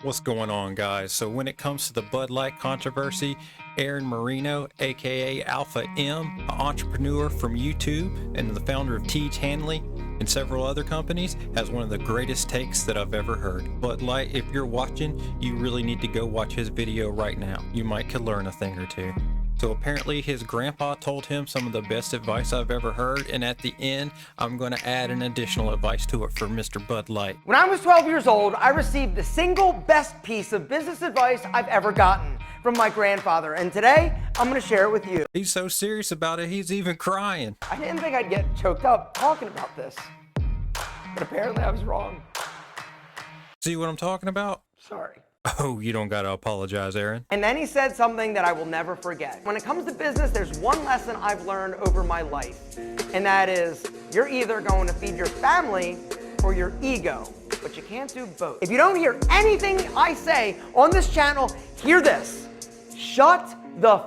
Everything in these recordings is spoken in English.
What's going on, guys? So when it comes to the Bud Light controversy, Aaron Marino, aka AlphaM, an entrepreneur from YouTube and the founder of Teach Hanley and several other companies, has one of the greatest takes that I've ever heard. Bud Light, if you're watching, you really need to go watch his video right now. You might could learn a thing or two. So apparently his grandpa told him some of the best advice I've ever heard, and at the end, I'm going to add an additional advice to it for Mr. Bud Light. When I was 12 years old, I received the single best piece of business advice I've ever gotten from my grandfather, and today, I'm going to share it with you. He's so serious about it, he's even crying. I didn't think I'd get choked up talking about this, but apparently I was wrong. See what I'm talking about? Sorry. Oh, you don't gotta apologize, Aaron. And then he said something that I will never forget. When it comes to business, there's one lesson I've learned over my life, and that is you're either going to feed your family or your ego, but you can't do both. If you don't hear anything I say on this channel, hear this. Shut the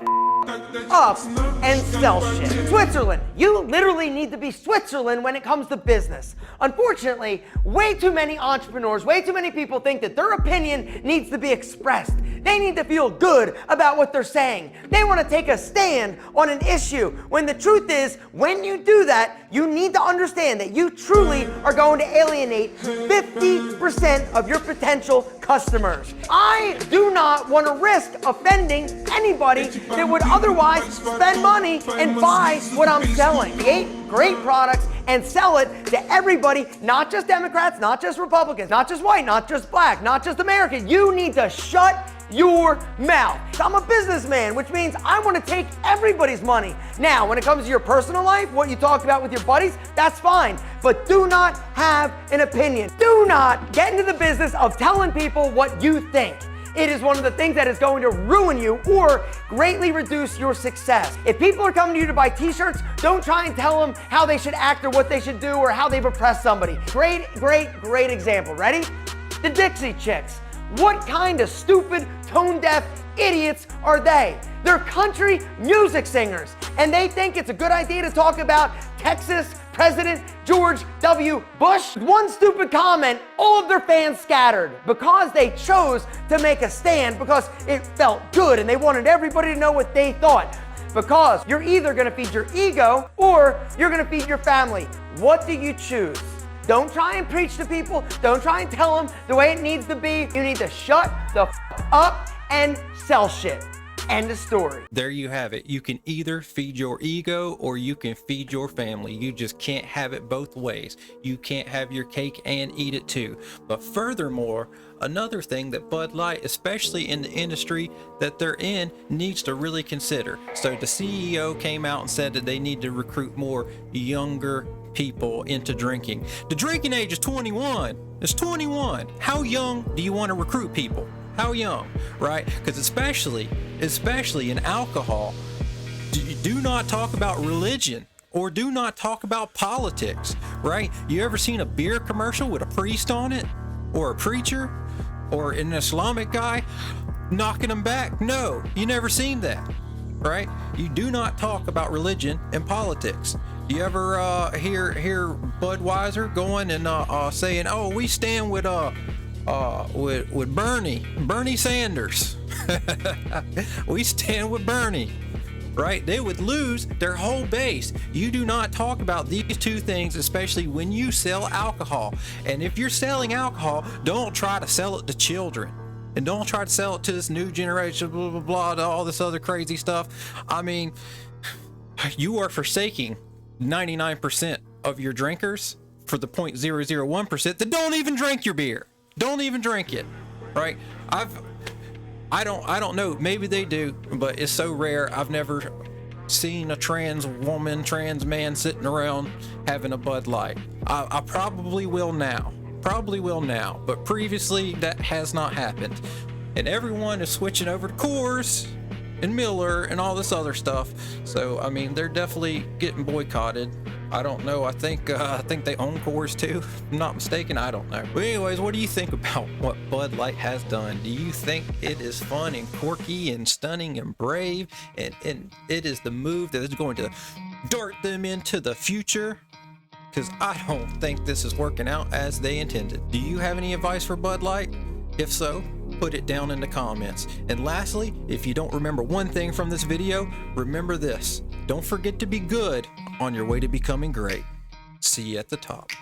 up and sell shit. Switzerland. You literally need to be Switzerland when it comes to business. Unfortunately, way too many entrepreneurs, way too many people think that their opinion needs to be expressed. They need to feel good about what they're saying. They want to take a stand on an issue, when the truth is, when you do that, you need to understand that you truly are going to alienate 50% of your potential customers. I do not want to risk offending anybody that would otherwise spend money and buy what I'm selling. Create great products and sell it to everybody, not just Democrats, not just Republicans, not just white, not just black, not just American. You need to shut your mouth. I'm a businessman, which means I want to take everybody's money. Now, when it comes to your personal life, what you talked about with your buddies, that's fine. But do not have an opinion. Do not get into the business of telling people what you think. It is one of the things that is going to ruin you or greatly reduce your success. If people are coming to you to buy t-shirts, don't try and tell them how they should act or what they should do or how they've oppressed somebody. Great example. Ready? The Dixie Chicks. What kind of stupid, tone-deaf idiots are they? They're country music singers, and they think it's a good idea to talk about Texas President George W. Bush. One stupid comment, all of their fans scattered because they chose to make a stand because it felt good and they wanted everybody to know what they thought. Because you're either going to feed your ego or you're going to feed your family. What do you choose? Don't try and preach to people. Don't try and tell them the way it needs to be. You need to shut the up and sell shit. End of story. There you have it. You can either feed your ego or you can feed your family. You just can't have it both ways. You can't have your cake and eat it too. But furthermore, another thing that Bud Light, especially in the industry that they're in, needs to really consider. So the CEO came out and said that they need to recruit more younger people into drinking. The drinking age is 21. It's 21. How young do you want to recruit people? How young, right? Because especially in alcohol, do not talk about religion or do not talk about politics, right? You ever seen a beer commercial with a priest on it or a preacher or an Islamic guy knocking them back? No, you never seen that, right? You do not talk about religion and politics. You ever hear Budweiser going and saying, "Oh, we stand with Bernie Sanders." We stand with Bernie, right? They would lose their whole base. You do not talk about these two things, especially when you sell alcohol. And if you're selling alcohol, don't try to sell it to children. And don't try to sell it to this new generation, blah, blah, blah, all this other crazy stuff. I mean, you are forsaking 99% of your drinkers for the 0.001% that don't even drink your beer. Don't even drink it, right? I don't know. Maybe they do, but it's so rare. I've never seen a trans woman, trans man sitting around having a Bud Light. I probably will now. But previously that has not happened. And everyone is switching over to Coors and Miller and all this other stuff. So I mean, they're definitely getting boycotted. I don't know. I think they own Coors too, if I'm not mistaken. I don't know. But anyways, what do you think about what Bud Light has done? Do you think it is fun and quirky and stunning and brave, and it is the move that is going to dart them into the future? Because I don't think this is working out as they intended. Do you have any advice for Bud Light? If so, put it down in the comments. And lastly, if you don't remember one thing from this video, remember this. Don't forget to be good on your way to becoming great. See you at the top.